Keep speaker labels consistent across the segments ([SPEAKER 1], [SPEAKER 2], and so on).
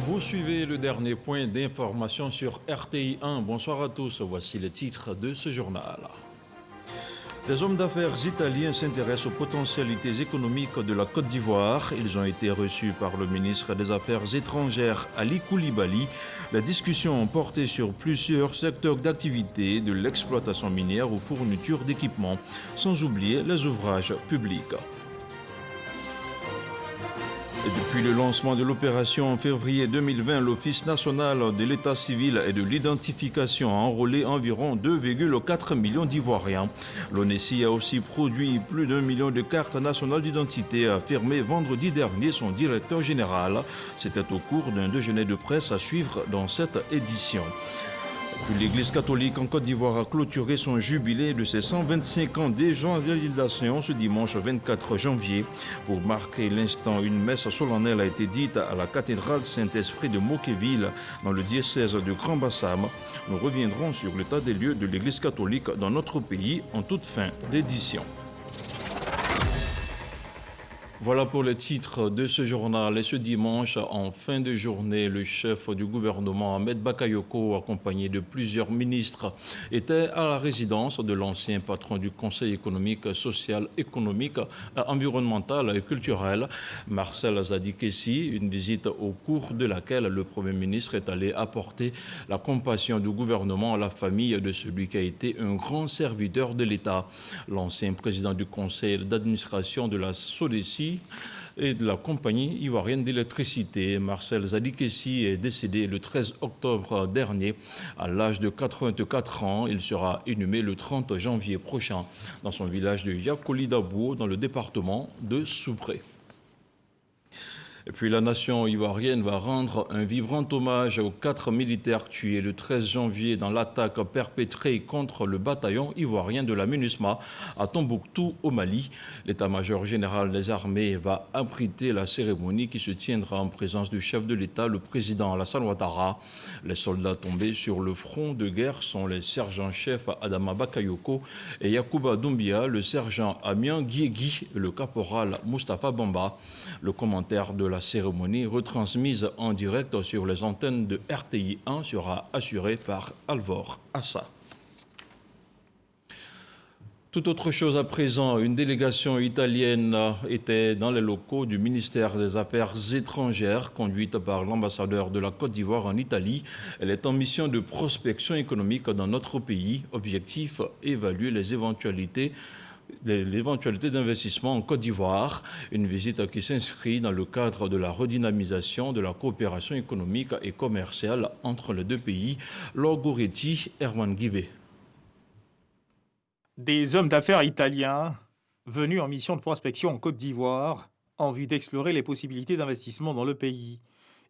[SPEAKER 1] Vous suivez le dernier point d'information sur RTI 1. Bonsoir à tous, voici les titres de ce journal. Les hommes d'affaires italiens s'intéressent aux potentialités économiques de la Côte d'Ivoire. Ils ont été reçus par le ministre des Affaires étrangères Ali Koulibaly. La discussion a porté sur plusieurs secteurs d'activité, de l'exploitation minière aux fournitures d'équipements, sans oublier les ouvrages publics. Et depuis le lancement de l'opération en février 2020, l'Office national de l'état civil et de l'identification a enrôlé environ 2,4 millions d'Ivoiriens. L'ONESI a aussi produit plus d'1 million de cartes nationales d'identité, a affirmé vendredi dernier son directeur général. C'était au cours d'un déjeuner de presse à suivre dans cette édition. L'Église catholique en Côte d'Ivoire a clôturé son jubilé de ses 125 ans d'évangélisation ce dimanche 24 janvier. Pour marquer l'instant, une messe solennelle a été dite à la cathédrale Saint-Esprit de Mokéville, dans le diocèse de Grand-Bassam. Nous reviendrons sur l'état des lieux de l'Église catholique dans notre pays en toute fin d'édition. Voilà pour le titre de ce journal. Et ce dimanche, en fin de journée, le chef du gouvernement, Ahmed Bakayoko, accompagné de plusieurs ministres, était à la résidence de l'ancien patron du Conseil économique, social, économique, environnemental et culturel, Marcel Zadikessi, une visite au cours de laquelle le Premier ministre est allé apporter la compassion du gouvernement à la famille de celui qui a été un grand serviteur de l'État. L'ancien président du conseil d'administration de la SODECI et de la compagnie ivoirienne d'électricité, Marcel Zadikessi, est décédé le 13 octobre dernier à l'âge de 84 ans. Il sera inhumé le 30 janvier prochain dans son village de Yakolidabou, dans le département de Soubré. Et puis la nation ivoirienne va rendre un vibrant hommage aux 4 militaires tués le 13 janvier dans l'attaque perpétrée contre le bataillon ivoirien de la MINUSMA à Tombouctou au Mali. L'état-major général des armées va abriter la cérémonie qui se tiendra en présence du chef de l'État, le président Alassane Ouattara. Les soldats tombés sur le front de guerre sont les sergents-chefs Adama Bakayoko et Yacouba Doumbia, le sergent Amian Guiegui et le caporal Mustapha Bamba. Le commentaire de la cérémonie retransmise en direct sur les antennes de RTI 1 sera assurée par Alvor Assa. Tout autre chose à présent, une délégation italienne était dans les locaux du ministère des Affaires étrangères, conduite par l'ambassadeur de la Côte d'Ivoire en Italie. Elle est en mission de prospection économique dans notre pays. Objectif, évaluer l'éventualité d'investissement en Côte d'Ivoire, une visite qui s'inscrit dans le cadre de la redynamisation de la coopération économique et commerciale entre les deux pays. Laure Goretti, Herman Guibé.
[SPEAKER 2] Des hommes d'affaires italiens venus en mission de prospection en Côte d'Ivoire en vue d'explorer les possibilités d'investissement dans le pays.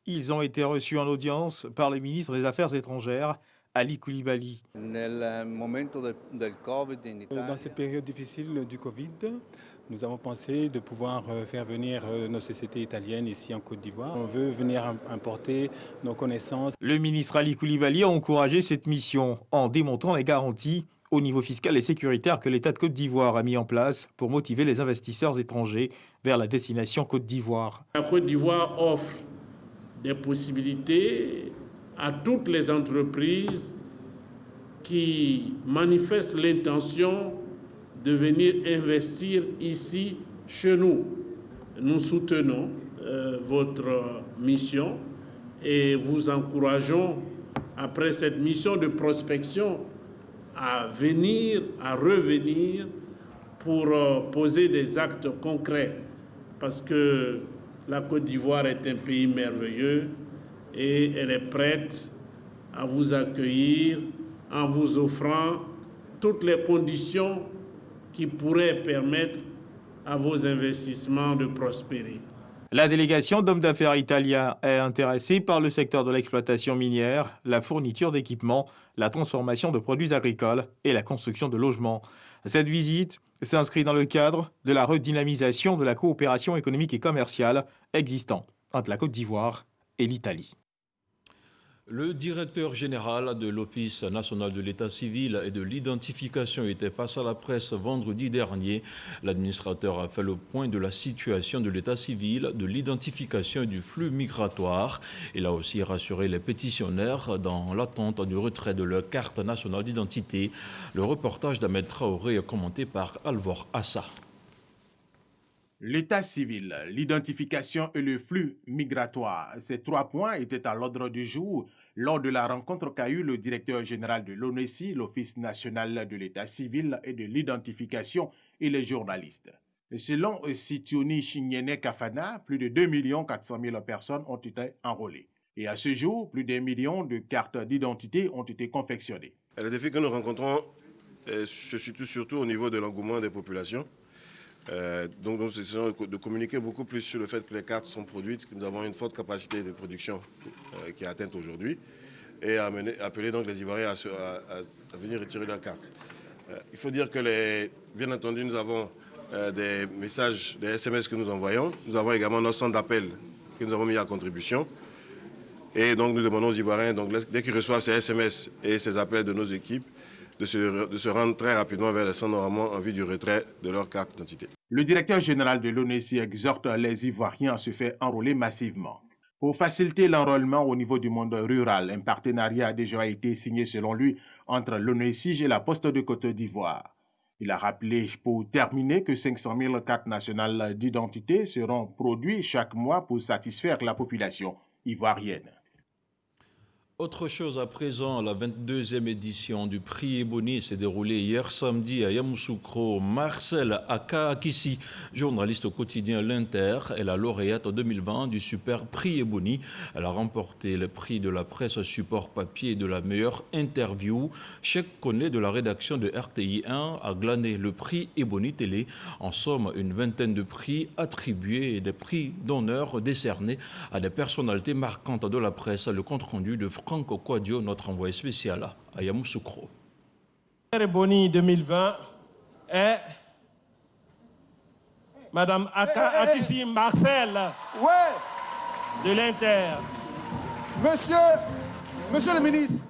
[SPEAKER 2] Ils ont été reçus en audience par le ministre des Affaires étrangères, Ali Koulibaly.
[SPEAKER 3] Dans cette période difficile du Covid, nous avons pensé de pouvoir faire venir nos sociétés italiennes ici en Côte d'Ivoire. On veut venir importer nos connaissances.
[SPEAKER 2] Le ministre Ali Koulibaly a encouragé cette mission en démontrant les garanties au niveau fiscal et sécuritaire que l'État de Côte d'Ivoire a mis en place pour motiver les investisseurs étrangers vers la destination Côte d'Ivoire.
[SPEAKER 4] La Côte d'Ivoire offre des possibilités à toutes les entreprises qui manifestent l'intention de venir investir ici, chez nous. Nous soutenons votre mission et vous encourageons, après cette mission de prospection, à revenir pour poser des actes concrets. Parce que la Côte d'Ivoire est un pays merveilleux et elle est prête à vous accueillir en vous offrant toutes les conditions qui pourraient permettre à vos investissements de prospérer.
[SPEAKER 2] La délégation d'hommes d'affaires italiens est intéressée par le secteur de l'exploitation minière, la fourniture d'équipements, la transformation de produits agricoles et la construction de logements. Cette visite s'inscrit dans le cadre de la redynamisation de la coopération économique et commerciale existant entre la Côte d'Ivoire et l'Italie.
[SPEAKER 1] Le directeur général de l'Office national de l'état civil et de l'identification était face à la presse vendredi dernier. L'administrateur a fait le point de la situation de l'état civil, de l'identification et du flux migratoire. Il a aussi rassuré les pétitionnaires dans l'attente du retrait de leur carte nationale d'identité. Le reportage d'Ahmed Traoré est commenté par Alvor Assa.
[SPEAKER 5] L'état civil, l'identification et le flux migratoire, ces 3 points étaient à l'ordre du jour lors de la rencontre qu'a eu le directeur général de l'ONESI, l'Office national de l'état civil et de l'identification, et les journalistes. Selon Sitioni Chinyene Kafana, plus de 2 400 000 personnes ont été enrôlées. Et à ce jour, plus d'1 million de cartes d'identité ont été confectionnées.
[SPEAKER 6] Les défis que nous rencontrons se situent surtout au niveau de l'engouement des populations. Donc c'est de communiquer beaucoup plus sur le fait que les cartes sont produites, que nous avons une forte capacité de production qui est atteinte aujourd'hui, et appeler donc les Ivoiriens à venir retirer leurs cartes. Il faut dire que, bien entendu, nous avons des messages, des SMS que nous envoyons. Nous avons également notre centre d'appel que nous avons mis à contribution. Et donc nous demandons aux Ivoiriens, donc, dès qu'ils reçoivent ces SMS et ces appels de nos équipes, de se rendre très rapidement vers les centres normalement en vue du retrait de leur carte d'identité.
[SPEAKER 5] Le directeur général de l'ONESI exhorte les Ivoiriens à se faire enrôler massivement. Pour faciliter l'enrôlement au niveau du monde rural, un partenariat a déjà été signé selon lui entre l'ONESI et la Poste de Côte d'Ivoire. Il a rappelé pour terminer que 500 000 cartes nationales d'identité seront produites chaque mois pour satisfaire la population ivoirienne.
[SPEAKER 1] Autre chose à présent, la 22e édition du prix Ebony s'est déroulée hier samedi à Yamoussoukro. Marcel Akaakissi, journaliste au quotidien L'Inter, est la lauréate 2020 du super prix Ebony. Elle a remporté le prix de la presse support papier et de la meilleure interview. Cheikh Koné de la rédaction de RTI 1 a glané le prix Ebony Télé. En somme, une vingtaine de prix attribués et des prix d'honneur décernés à des personnalités marquantes de la presse. Le compte-rendu de Franco Quadio, notre envoyé spécial à Yamoussoukro.
[SPEAKER 7] Ebony 2020 est Madame Akaakissi Marcel de l'Inter.
[SPEAKER 8] Monsieur le ministre.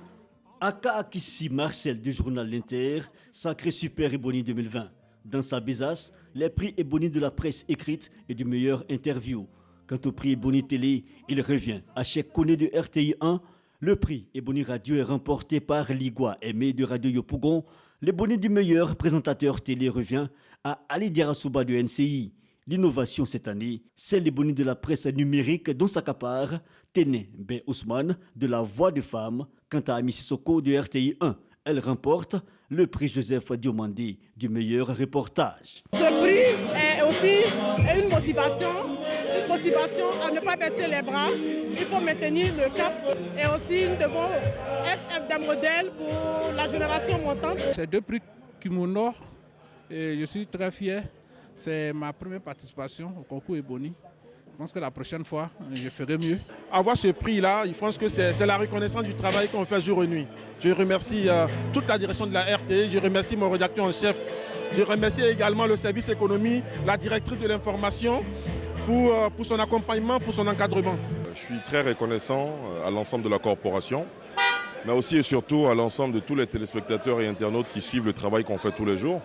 [SPEAKER 9] Akaakissi Marcel du journal L'Inter, sacré super Ebony 2020. Dans sa besace, les prix Ebony de la presse écrite et du meilleur interview. Quant au prix Ebony Télé, il revient à Cheikh Koné de RTI 1. Le prix Ebony Radio est remporté par Ligua Aimé de Radio Yopougon. L'Ebony du meilleur présentateur télé revient à Ali Diarasouba de NCI. L'innovation cette année, c'est l'Ebony de la presse numérique dont s'accapare Téné Ben Ousmane de la Voix des femmes. Quant à Amy Sissoko de RTI 1, elle remporte le prix Joseph Diomandé du meilleur reportage.
[SPEAKER 10] Ce prix est aussi une motivation à ne pas baisser les bras. Il faut maintenir le cap et aussi nous devons être des modèles pour la génération montante.
[SPEAKER 11] C'est 2 prix qui m'honorent et je suis très fier. C'est ma première participation au concours Ebony. Je pense que la prochaine fois, je ferai mieux.
[SPEAKER 12] Avoir ce prix-là, je pense que c'est la reconnaissance du travail qu'on fait jour et nuit. Je remercie toute la direction de la RT, je remercie mon rédacteur en chef, je remercie également le service économie, la directrice de l'information pour son accompagnement, pour son encadrement.
[SPEAKER 13] Je suis très reconnaissant à l'ensemble de la corporation, mais aussi et surtout à l'ensemble de tous les téléspectateurs et internautes qui suivent le travail qu'on fait tous les jours.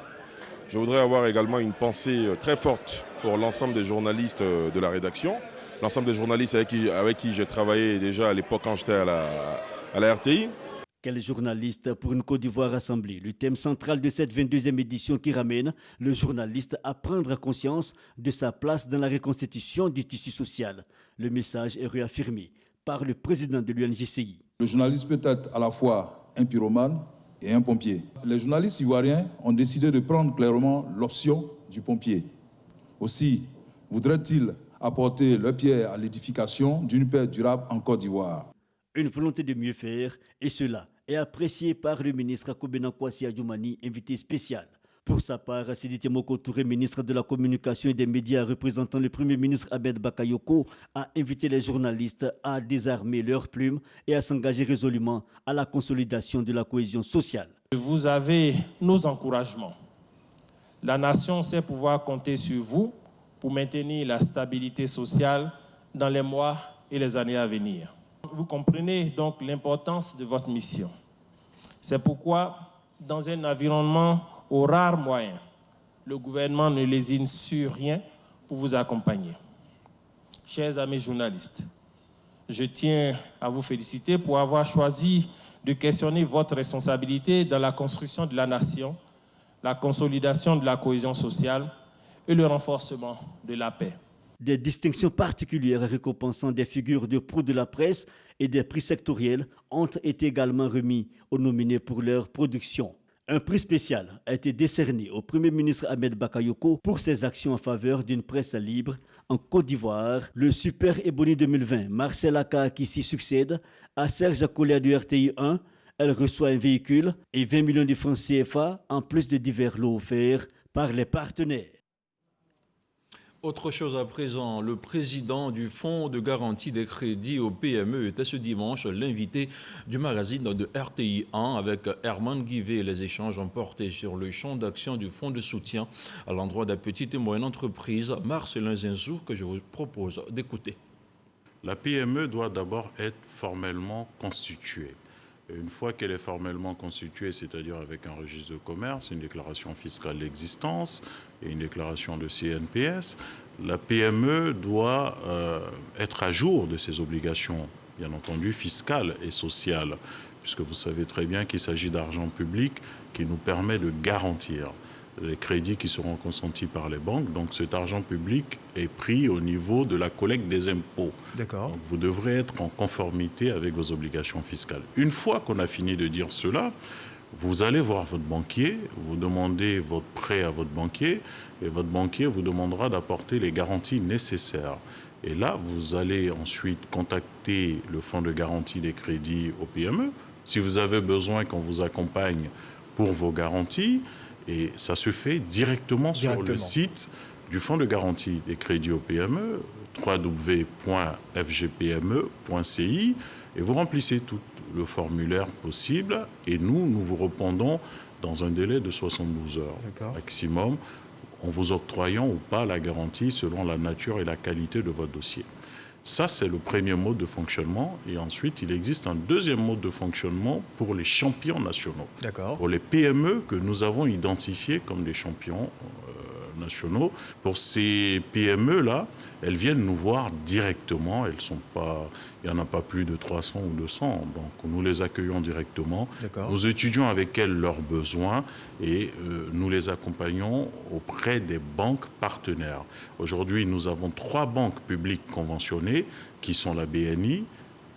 [SPEAKER 13] Je voudrais avoir également une pensée très forte pour l'ensemble des journalistes de la rédaction, l'ensemble des journalistes avec qui j'ai travaillé déjà à l'époque quand j'étais à la RTI.
[SPEAKER 9] Quel journaliste pour une Côte d'Ivoire rassemblée? Le thème central de cette 22e édition qui ramène le journaliste à prendre conscience de sa place dans la reconstitution du tissu social. Le message est réaffirmé par le président de l'UNJCI.
[SPEAKER 14] Le journaliste peut être à la fois un pyromane et un pompier. Les journalistes ivoiriens ont décidé de prendre clairement l'option du pompier. Aussi, voudraient-ils apporter leur pierre à l'édification d'une paix durable en Côte d'Ivoire.
[SPEAKER 9] Une volonté de mieux faire, et cela est apprécié par le ministre Kobena Kwasi Adjoumani, invité spécial. Pour sa part, Sidité Moko Touré, ministre de la Communication et des Médias représentant le Premier ministre Ahmed Bakayoko, a invité les journalistes à désarmer leurs plumes et à s'engager résolument à la consolidation de la cohésion sociale.
[SPEAKER 7] Vous avez nos encouragements. La nation sait pouvoir compter sur vous pour maintenir la stabilité sociale dans les mois et les années à venir. vous comprenez donc l'importance de votre mission. C'est pourquoi, dans un environnement aux rares moyens, le gouvernement ne lésine sur rien pour vous accompagner. Chers amis journalistes, je tiens à vous féliciter pour avoir choisi de questionner votre responsabilité dans la construction de la nation, la consolidation de la cohésion sociale et le renforcement de la paix.
[SPEAKER 9] Des distinctions particulières récompensant des figures de proue de la presse et des prix sectoriels ont été également remis aux nominés pour leur production. Un prix spécial a été décerné au Premier ministre Ahmed Bakayoko pour ses actions en faveur d'une presse libre en Côte d'Ivoire. Le Super Ebony 2020, Marcel Aka, qui s'y succède à Serge Collier du RTI 1. Elle reçoit un véhicule et 20 millions de francs CFA, en plus de divers lots offerts par les partenaires.
[SPEAKER 1] Autre chose à présent, le président du Fonds de garantie des crédits aux PME était ce dimanche l'invité du magazine de RTI 1 avec Herman Guivet. Les échanges ont porté sur le champ d'action du Fonds de soutien à l'endroit des petites et moyennes entreprises. Marcelin Zinzou, que je vous propose d'écouter.
[SPEAKER 8] La PME doit d'abord être formellement constituée. Une fois qu'elle est formellement constituée, c'est-à-dire avec un registre de commerce, une déclaration fiscale d'existence et une déclaration de CNPS, la PME doit être à jour de ses obligations, bien entendu, fiscales et sociales, puisque vous savez très bien qu'il s'agit d'argent public qui nous permet de garantir les crédits qui seront consentis par les banques. Donc cet argent public est pris au niveau de la collecte des impôts.
[SPEAKER 2] D'accord.
[SPEAKER 8] Donc vous devrez être en conformité avec vos obligations fiscales. Une fois qu'on a fini de dire cela, vous allez voir votre banquier, vous demandez votre prêt à votre banquier, et votre banquier vous demandera d'apporter les garanties nécessaires. Et là, vous allez ensuite contacter le fonds de garantie des crédits aux PME. Si vous avez besoin qu'on vous accompagne pour vos garanties, et ça se fait directement sur le site du Fonds de garantie des crédits aux PME, www.fgpme.ci, et vous remplissez tout le formulaire possible, et nous vous répondons dans un délai de 72 heures maximum, en vous octroyant ou pas la garantie selon la nature et la qualité de votre dossier. Ça, c'est le premier mode de fonctionnement. Et ensuite, il existe un deuxième mode de fonctionnement pour les champions nationaux. Pour les PME que nous avons identifiés comme des champions nationaux. Pour ces PME-là, elles viennent nous voir directement. Elles sont pas, il n'y en a pas plus de 300 ou 200. Donc, nous les accueillons directement. Nous étudions avec elles leurs besoins et nous les accompagnons auprès des banques partenaires. Aujourd'hui, nous avons 3 banques publiques conventionnées qui sont la BNI,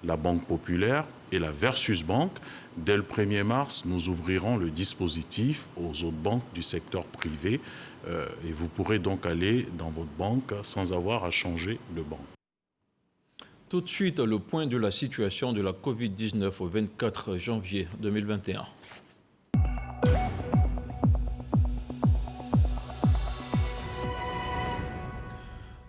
[SPEAKER 8] la Banque Populaire et la Versus Bank. Dès le 1er mars, nous ouvrirons le dispositif aux autres banques du secteur privé et vous pourrez donc aller dans votre banque sans avoir à changer de banque.
[SPEAKER 1] Tout de suite, le point de la situation de la Covid-19 au 24 janvier 2021.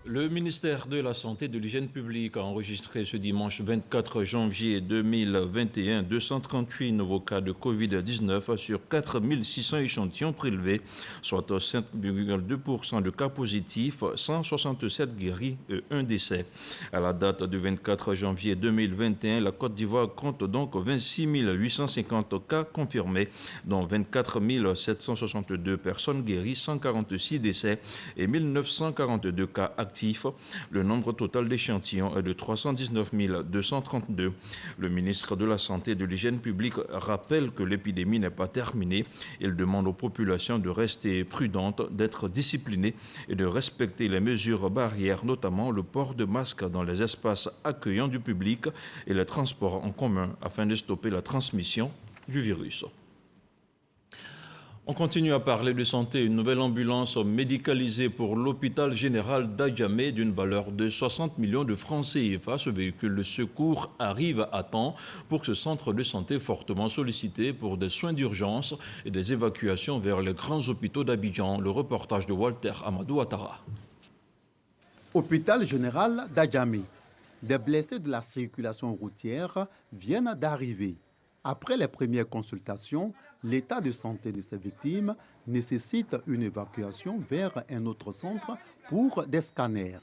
[SPEAKER 1] Le ministère de la Santé et de l'Hygiène publique a enregistré ce dimanche 24 janvier 2021 238 nouveaux cas de Covid-19 sur 4600 échantillons prélevés, soit 5,2% de cas positifs, 167 guéris et 1 décès. À la date du 24 janvier 2021, la Côte d'Ivoire compte donc 26 850 cas confirmés, dont 24 762 personnes guéries, 146 décès et 1942 cas actifs. Le nombre total d'échantillons est de 319 232. Le ministre de la Santé et de l'Hygiène publique rappelle que l'épidémie n'est pas terminée. Il demande aux populations de rester prudentes, d'être disciplinées et de respecter les mesures barrières, notamment le port de masque dans les espaces accueillants du public et les transports en commun afin de stopper la transmission du virus. On continue à parler de santé. Une nouvelle ambulance médicalisée pour l'hôpital général d'Adjamé d'une valeur de 60 millions de francs CFA. Ce véhicule de secours arrive à temps pour ce centre de santé fortement sollicité pour des soins d'urgence et des évacuations vers les grands hôpitaux d'Abidjan. Le reportage de Walter Amadou Ouattara.
[SPEAKER 15] Hôpital général d'Adjamé. Des blessés de la circulation routière viennent d'arriver. Après les premières consultations, l'état de santé de ces victimes nécessite une évacuation vers un autre centre pour des scanners.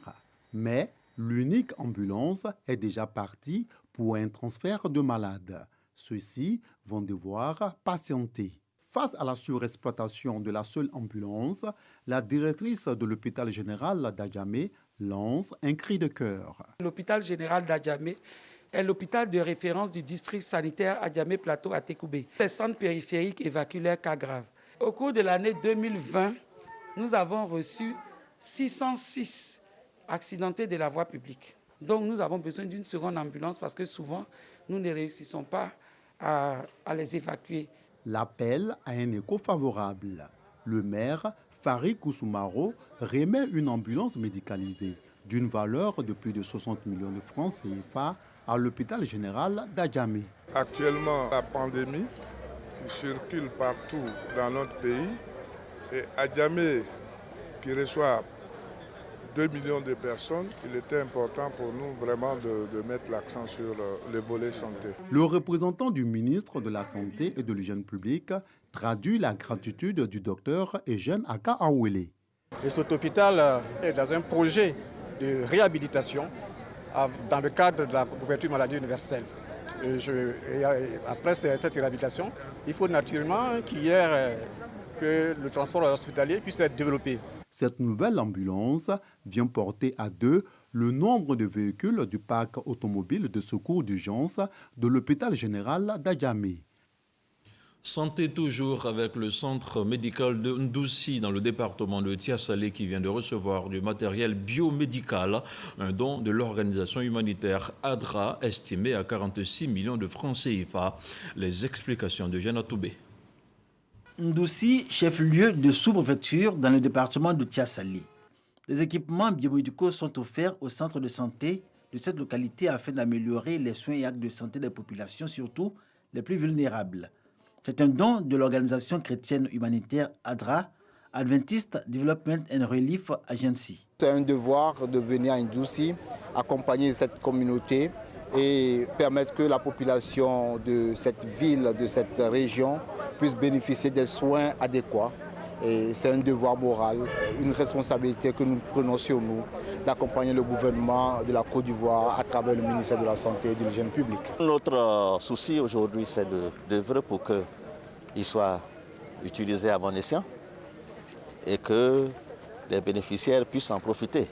[SPEAKER 15] Mais l'unique ambulance est déjà partie pour un transfert de malades. Ceux-ci vont devoir patienter. Face à la surexploitation de la seule ambulance, la directrice de l'hôpital général d'Adjamé lance un cri de cœur.
[SPEAKER 16] L'hôpital général d'Adjamé est l'hôpital de référence du district sanitaire Adjamé Plateau à Tékoubé. Les centres périphériques évacuent les cas graves. Au cours de l'année 2020, nous avons reçu 606 accidentés de la voie publique. Donc nous avons besoin d'une seconde ambulance parce que souvent, nous ne réussissons pas à les évacuer.
[SPEAKER 15] L'appel a un écho favorable. Le maire, Farid Koussoumaro, remet une ambulance médicalisée d'une valeur de plus de 60 millions de francs CFA à l'hôpital général d'Adjamé.
[SPEAKER 17] Actuellement, la pandémie qui circule partout dans notre pays et Adjamé qui reçoit 2 millions de personnes, il était important pour nous vraiment de mettre l'accent sur le volet santé.
[SPEAKER 15] Le représentant du ministre de la Santé et de l'Hygiène publique traduit la gratitude du docteur Eugène Aka Awele.
[SPEAKER 18] Et cet hôpital est dans un projet de réhabilitation dans le cadre de la couverture maladie universelle. Et après cette réhabilitation, il faut naturellement que le transport hospitalier puisse être développé.
[SPEAKER 15] Cette nouvelle ambulance vient porter à 2 le nombre de véhicules du parc automobile de secours d'urgence de l'hôpital général d'Adjamé.
[SPEAKER 1] Santé toujours avec le centre médical de Ndoussi dans le département de Tiassalé qui vient de recevoir du matériel biomédical, un don de l'organisation humanitaire ADRA estimé à 46 millions de francs CFA. Les explications de Jeanne Toubé.
[SPEAKER 19] Ndoussi, chef-lieu de sous-préfecture dans le département de Tiassalé. Des équipements biomédicaux sont offerts au centre de santé de cette localité afin d'améliorer les soins et actes de santé des populations, surtout les plus vulnérables. C'est un don de l'organisation chrétienne humanitaire ADRA, Adventist Development and Relief Agency.
[SPEAKER 20] C'est un devoir de venir à Ndoussi, accompagner cette communauté et permettre que la population de cette ville, de cette région, puisse bénéficier des soins adéquats. Et c'est un devoir moral, une responsabilité que nous prenons sur nous d'accompagner le gouvernement de la Côte d'Ivoire à travers le ministère de la Santé et de l'Hygiène publique.
[SPEAKER 21] Notre souci aujourd'hui, c'est d'œuvrer pour qu'il soit utilisé à bon escient et que les bénéficiaires puissent en profiter.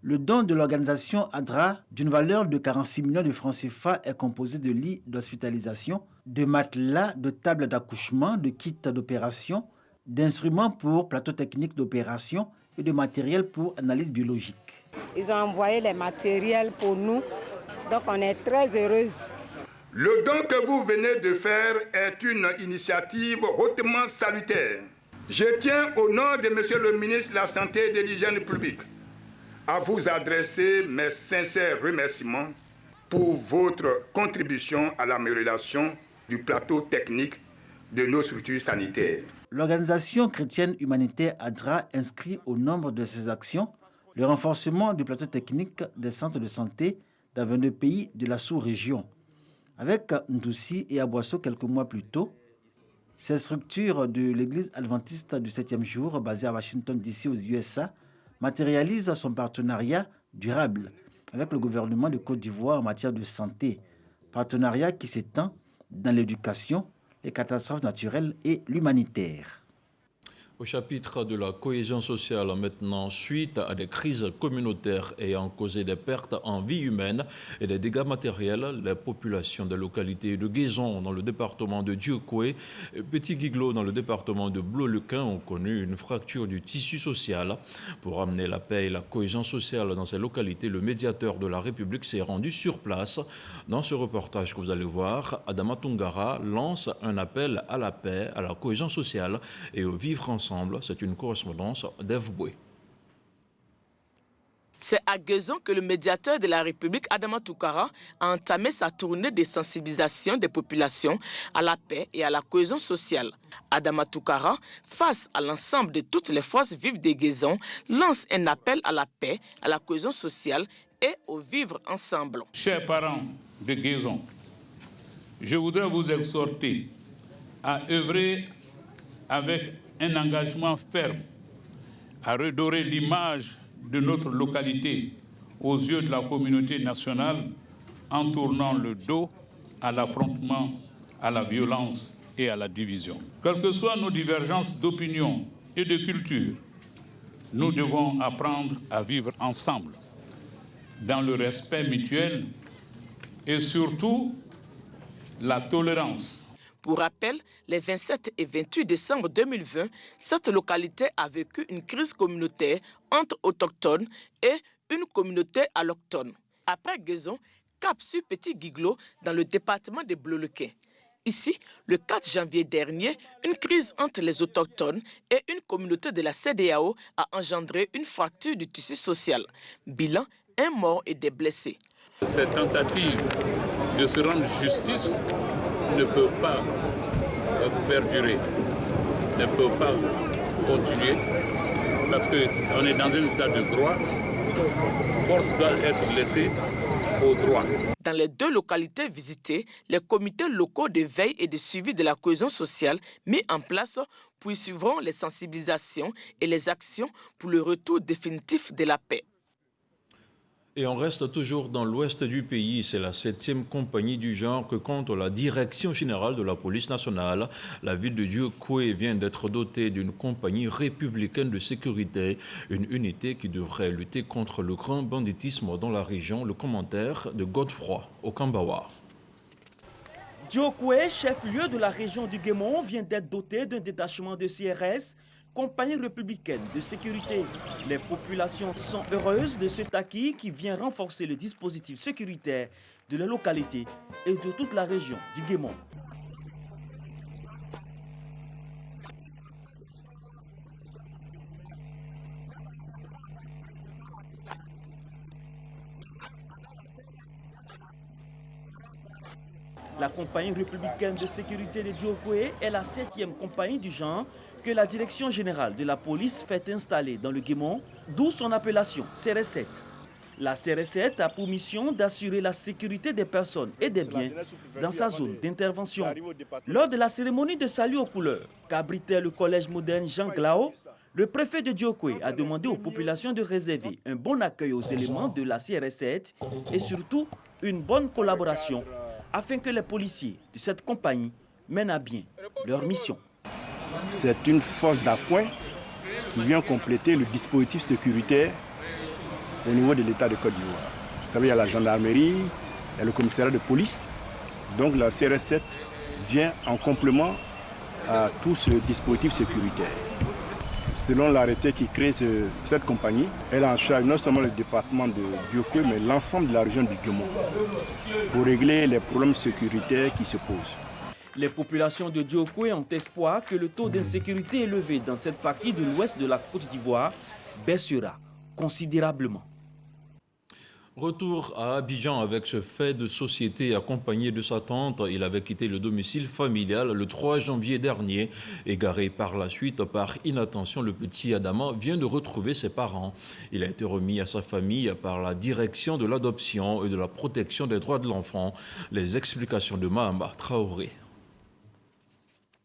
[SPEAKER 19] Le don de l'organisation ADRA, d'une valeur de 46 millions de francs CFA, est composé de lits d'hospitalisation, de matelas, de tables d'accouchement, de kits d'opération, d'instruments pour plateau technique d'opération et de matériel pour analyse biologique.
[SPEAKER 22] Ils ont envoyé les matériels pour nous, donc on est très heureuse.
[SPEAKER 23] Le don que vous venez de faire est une initiative hautement salutaire. Je tiens au nom de Monsieur le ministre de la Santé et de l'Hygiène publique à vous adresser mes sincères remerciements pour votre contribution à l'amélioration du plateau technique de nos structures sanitaires.
[SPEAKER 19] L'organisation chrétienne humanitaire ADRA inscrit au nombre de ses actions le renforcement du plateau technique des centres de santé dans 22 pays de la sous-région. Avec Ndoussi et Aboisseau quelques mois plus tôt, ces structures de l'église adventiste du 7e jour, basée à Washington DC aux USA, matérialisent son partenariat durable avec le gouvernement de Côte d'Ivoire en matière de santé. Partenariat qui s'étend dans l'éducation, les catastrophes naturelles et l'humanitaire.
[SPEAKER 1] Au chapitre de la cohésion sociale maintenant, suite à des crises communautaires ayant causé des pertes en vie humaine et des dégâts matériels, les populations des localités de Guézon dans le département de Diokoué et Petit Guiglo dans le département de Blot-le-Quin ont connu une fracture du tissu social. Pour amener la paix et la cohésion sociale dans ces localités, le médiateur de la République s'est rendu sur place. Dans ce reportage que vous allez voir, Adama Tungara lance un appel à la paix, à la cohésion sociale et au vivre ensemble. C'est une correspondance d'Ève Boué.
[SPEAKER 24] C'est à Guézon que le médiateur de la République, Adama Tungara, a entamé sa tournée de sensibilisation des populations à la paix et à la cohésion sociale. Adama Tungara, face à l'ensemble de toutes les forces vives de Guézon, lance un appel à la paix, à la cohésion sociale et au vivre ensemble.
[SPEAKER 25] Chers parents de Guézon, je voudrais vous exhorter à œuvrer avec un engagement ferme à redorer l'image de notre localité aux yeux de la communauté nationale en tournant le dos à l'affrontement, à la violence et à la division. Quelles que soient nos divergences d'opinion et de culture, nous devons apprendre à vivre ensemble, dans le respect mutuel et surtout la tolérance.
[SPEAKER 24] Pour rappel, les 27 et 28 décembre 2020, cette localité a vécu une crise communautaire entre autochtones et une communauté allochtone. Après Guézon, cap sur Petit Guiglo dans le département de Bleu-le-Quai. Ici, le 4 janvier dernier, une crise entre les autochtones et une communauté de la CEDEAO a engendré une fracture du tissu social. Bilan, un mort et des blessés.
[SPEAKER 25] Cette tentative de se rendre justice ne peut pas perdurer, ne peut pas continuer, parce qu'on est dans un état de droit. Force doit être laissée au droit.
[SPEAKER 24] Dans les deux localités visitées, les comités locaux de veille et de suivi de la cohésion sociale mis en place poursuivront les sensibilisations et les actions pour le retour définitif de la paix.
[SPEAKER 1] Et on reste toujours dans l'ouest du pays. C'est la 7e compagnie du genre que compte la Direction générale de la police nationale. La ville de Djokoué vient d'être dotée d'une compagnie républicaine de sécurité, une unité qui devrait lutter contre le grand banditisme dans la région. Le commentaire de Godefroy Okambawa.
[SPEAKER 3] Djokoué, chef-lieu de la région du Guémon, vient d'être doté d'un détachement de CRS, compagnie républicaine de sécurité. Les populations sont heureuses de cet acquis qui vient renforcer le dispositif sécuritaire de la localité et de toute la région du Guémon. La compagnie républicaine de sécurité de Djokoué est la 7e compagnie du genre que la Direction générale de la police fait installer dans le Guémon, d'où son appellation CRS7. La CRS7 a pour mission d'assurer la sécurité des personnes et des biens dans sa zone d'intervention. Lors de la cérémonie de salut aux couleurs qu'abritait le collège moderne Jean Glao, le préfet de Djokoué a demandé aux populations de réserver un bon accueil aux éléments de la CRS7 et surtout une bonne collaboration afin que les policiers de cette compagnie mènent à bien leur mission.
[SPEAKER 4] C'est une force d'appoint qui vient compléter le dispositif sécuritaire au niveau de l'État de Côte d'Ivoire. Vous savez, il y a la gendarmerie, il y a le commissariat de police. Donc la CRS7 vient en complément à tout ce dispositif sécuritaire. Selon l'arrêté qui crée cette compagnie, elle a en charge non seulement le département de Djokoué, mais l'ensemble de la région du Guémon pour régler les problèmes sécuritaires qui se posent.
[SPEAKER 3] Les populations de Djokoué ont espoir que le taux d'insécurité élevé dans cette partie de l'ouest de la Côte d'Ivoire baissera considérablement.
[SPEAKER 1] Retour à Abidjan avec ce fait de société accompagné de sa tante. Il avait quitté le domicile familial le 3 janvier dernier. Égaré par la suite par inattention, le petit Adama vient de retrouver ses parents. Il a été remis à sa famille par la direction de l'adoption et de la protection des droits de l'enfant. Les explications de Mahamba Traoré.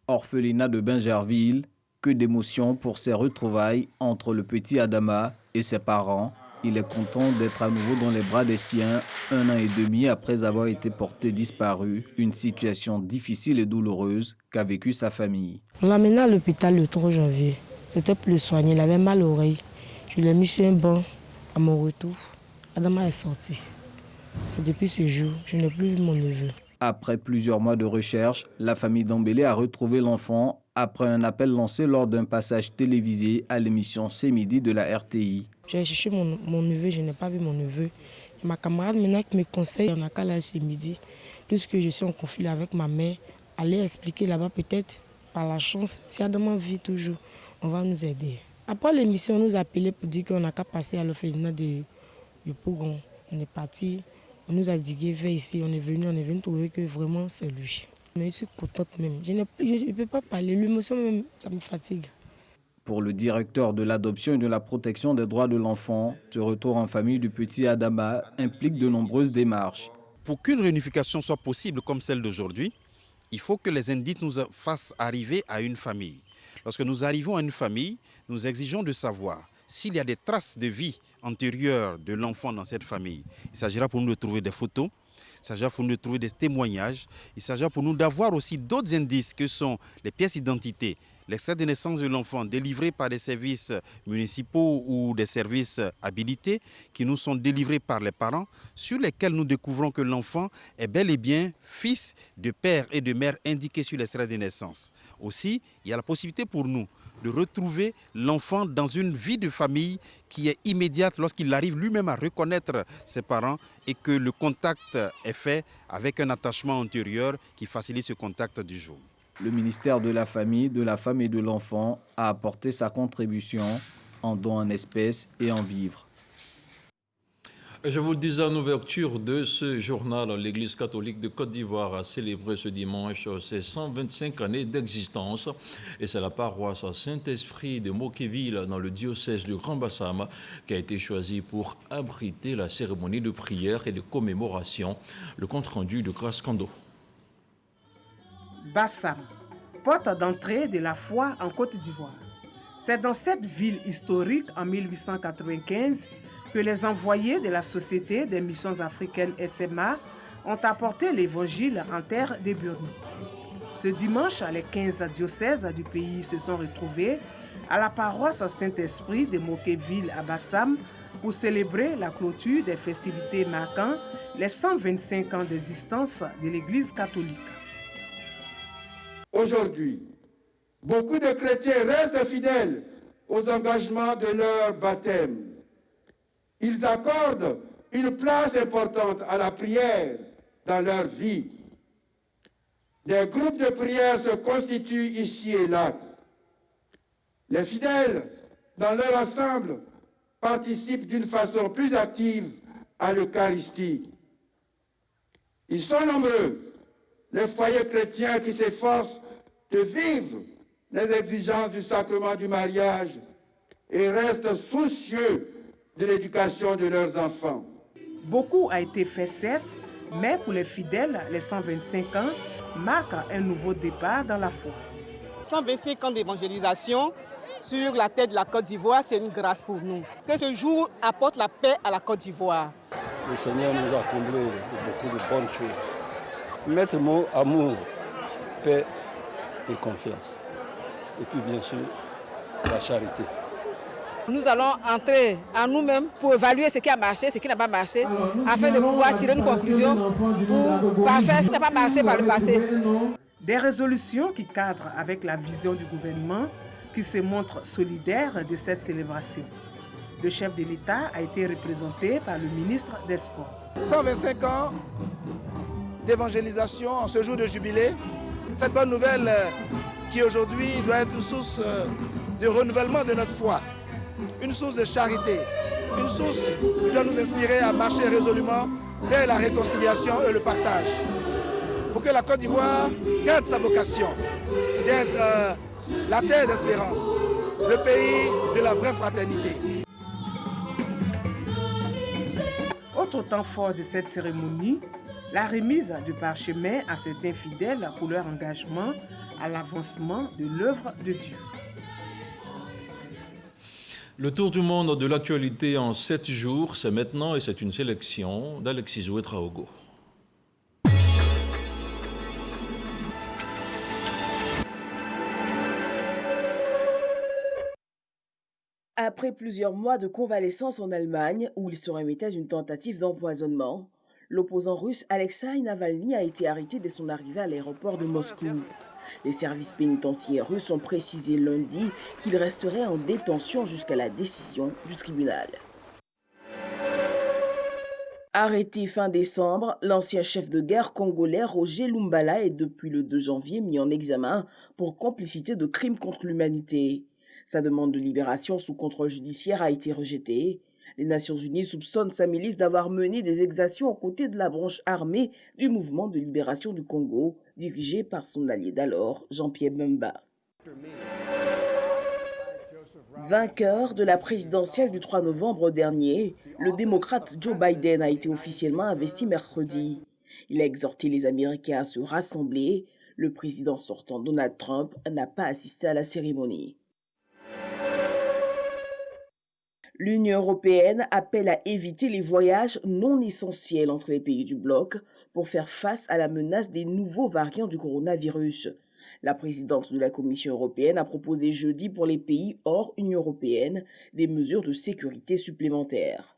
[SPEAKER 5] Orphelinat de Bingerville, que d'émotions pour ces retrouvailles entre le petit Adama et ses parents. Il est content d'être à nouveau dans les bras des siens, 1 an et demi après avoir été porté disparu. Une situation difficile et douloureuse qu'a vécue sa famille.
[SPEAKER 6] On l'a amené à l'hôpital le 3 janvier. J'étais plus soigné, il avait mal aux oreilles. Je l'ai mis sur un banc à mon retour. Adama est sorti. C'est depuis ce jour, je n'ai plus vu mon neveu.
[SPEAKER 5] Après plusieurs mois de recherche, la famille Dambélé a retrouvé l'enfant après un appel lancé lors d'un passage télévisé à l'émission C'est Midi de la RTI.
[SPEAKER 6] J'ai cherché mon neveu, je n'ai pas vu mon neveu. Et ma camarade maintenant qui me conseille, on n'a qu'à aller ce midi. Puisque je suis en conflit avec ma mère, aller expliquer là-bas peut-être, par la chance, si Adama vit toujours, on va nous aider. Après l'émission, on nous a appelé pour dire qu'on n'a qu'à passer à l'orphelinat de Pougon. On est parti. On nous a dit qu'il fait ici, on est venu trouver que vraiment c'est lui. Mais je suis contente même. Je ne peux pas parler, l'émotion même, ça me fatigue.
[SPEAKER 5] Pour le directeur de l'adoption et de la protection des droits de l'enfant, ce retour en famille du petit Adama implique de nombreuses démarches.
[SPEAKER 10] Pour qu'une réunification soit possible comme celle d'aujourd'hui, il faut que les indices nous fassent arriver à une famille. Lorsque nous arrivons à une famille, nous exigeons de savoir s'il y a des traces de vie antérieure de l'enfant dans cette famille. Il s'agira pour nous de trouver des photos. s'agit pour nous de trouver des témoignages, il s'agit pour nous d'avoir aussi d'autres indices que sont les pièces d'identité, l'extrait de naissance de l'enfant délivré par des services municipaux ou des services habilités qui nous sont délivrés par les parents, sur lesquels nous découvrons que l'enfant est bel et bien fils de père et de mère indiqués sur l'extrait de naissance. Aussi, il y a la possibilité pour nous de retrouver l'enfant dans une vie de famille qui est immédiate lorsqu'il arrive lui-même à reconnaître ses parents et que le contact est fait avec un attachement antérieur qui facilite ce contact du jour.
[SPEAKER 5] Le ministère de la Famille, de la Femme et de l'Enfant a apporté sa contribution en dons en espèces et en vivres.
[SPEAKER 1] Je vous le disais en ouverture de ce journal, l'Église catholique de Côte d'Ivoire a célébré ce dimanche ses 125 années d'existence. Et c'est la paroisse Saint-Esprit de Mokéville dans le diocèse de Grand Bassam qui a été choisie pour abriter la cérémonie de prière et de commémoration. Le compte-rendu de Grace Kando.
[SPEAKER 7] Bassam, porte d'entrée de la foi en Côte d'Ivoire. C'est dans cette ville historique en 1895 que les envoyés de la Société des missions africaines SMA ont apporté l'évangile en terre des Burnis. Ce dimanche, les 15 diocèses du pays se sont retrouvés à la paroisse Saint-Esprit de Mokéville à Bassam pour célébrer la clôture des festivités marquant les 125 ans d'existence de l'Église catholique.
[SPEAKER 11] Aujourd'hui, beaucoup de chrétiens restent fidèles aux engagements de leur baptême. Ils accordent une place importante à la prière dans leur vie. Des groupes de prière se constituent ici et là. Les fidèles, dans leur ensemble, participent d'une façon plus active à l'Eucharistie. Ils sont nombreux, les foyers chrétiens qui s'efforcent de vivre les exigences du sacrement du mariage et restent soucieux de l'éducation de leurs enfants.
[SPEAKER 7] Beaucoup a été fait certes, mais pour les fidèles, les 125 ans marquent un nouveau départ dans la foi.
[SPEAKER 12] 125 ans d'évangélisation sur la terre de la Côte d'Ivoire, c'est une grâce pour nous. Que ce jour apporte la paix à la Côte d'Ivoire.
[SPEAKER 13] Le Seigneur nous a comblés de beaucoup de bonnes choses. Maître mot, amour, paix et confiance. Et puis bien sûr, la charité.
[SPEAKER 12] Nous allons entrer en nous-mêmes pour évaluer ce qui a marché, ce qui n'a pas marché, afin de pouvoir tirer une conclusion pour parfaire ce qui n'a pas marché par le passé.
[SPEAKER 7] Des résolutions qui cadrent avec la vision du gouvernement qui se montre solidaire de cette célébration. Le chef de l'État a été représenté par le ministre des Sports.
[SPEAKER 11] 125 ans d'évangélisation en ce jour de jubilé. Cette bonne nouvelle qui aujourd'hui doit être une source de renouvellement de notre foi, une source de charité, une source qui doit nous inspirer à marcher résolument vers la réconciliation et le partage. Pour que la Côte d'Ivoire garde sa vocation d'être la terre d'espérance, le pays de la vraie fraternité.
[SPEAKER 7] Autre temps fort de cette cérémonie, la remise du parchemin à certains fidèles pour leur engagement à l'avancement de l'œuvre de Dieu.
[SPEAKER 1] Le tour du monde de l'actualité en 7 jours, c'est maintenant et c'est une sélection d'Alexis Ouetraogo.
[SPEAKER 14] Après plusieurs mois de convalescence en Allemagne, où il se remettait d'une tentative d'empoisonnement, l'opposant russe Alexei Navalny a été arrêté dès son arrivée à l'aéroport de Moscou. Les services pénitentiaires russes ont précisé lundi qu'il resterait en détention jusqu'à la décision du tribunal. Arrêté fin décembre, l'ancien chef de guerre congolais Roger Lumbala est depuis le 2 janvier mis en examen pour complicité de crimes contre l'humanité. Sa demande de libération sous contrôle judiciaire a été rejetée. Les Nations Unies soupçonnent sa milice d'avoir mené des exactions aux côtés de la branche armée du mouvement de libération du Congo, dirigé par son allié d'alors, Jean-Pierre Bemba. Vainqueur de la présidentielle du 3 novembre dernier, le démocrate Joe Biden a été officiellement investi mercredi. Il a exhorté les Américains à se rassembler. Le président sortant Donald Trump n'a pas assisté à la cérémonie. L'Union européenne appelle à éviter les voyages non essentiels entre les pays du bloc pour faire face à la menace des nouveaux variants du coronavirus. La présidente de la Commission européenne a proposé jeudi pour les pays hors Union européenne des mesures de sécurité supplémentaires.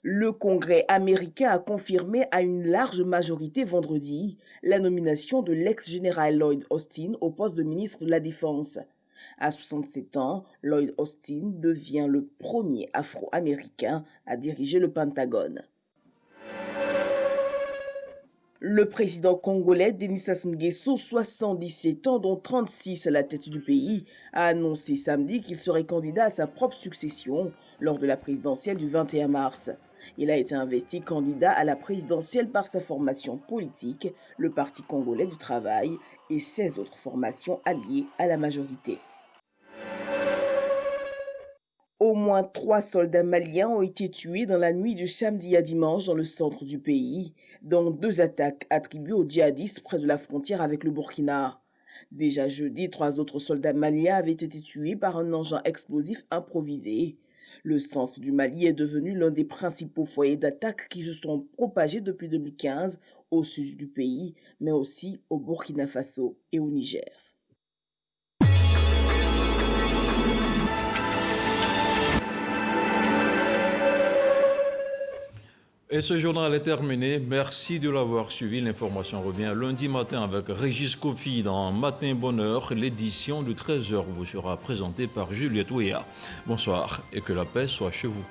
[SPEAKER 14] Le Congrès américain a confirmé à une large majorité vendredi la nomination de l'ex-général Lloyd Austin au poste de ministre de la Défense. À 67 ans, Lloyd Austin devient le premier Afro-Américain à diriger le Pentagone. Le président congolais Denis Sassou Nguesso, 77 ans, dont 36 à la tête du pays, a annoncé samedi qu'il serait candidat à sa propre succession lors de la présidentielle du 21 mars. Il a été investi candidat à la présidentielle par sa formation politique, le Parti congolais du travail, et 16 autres formations alliées à la majorité. Au moins 3 soldats maliens ont été tués dans la nuit du samedi à dimanche dans le centre du pays, dans 2 attaques attribuées aux djihadistes près de la frontière avec le Burkina. Déjà jeudi, 3 autres soldats maliens avaient été tués par un engin explosif improvisé. Le centre du Mali est devenu l'un des principaux foyers d'attaques qui se sont propagés depuis 2015 au sud du pays, mais aussi au Burkina Faso et au Niger.
[SPEAKER 1] Et ce journal est terminé. Merci de l'avoir suivi. L'information revient lundi matin avec Régis Kofi dans Matin Bonheur. L'édition de 13h vous sera présentée par Juliette Ouéa. Bonsoir et que la paix soit chez vous.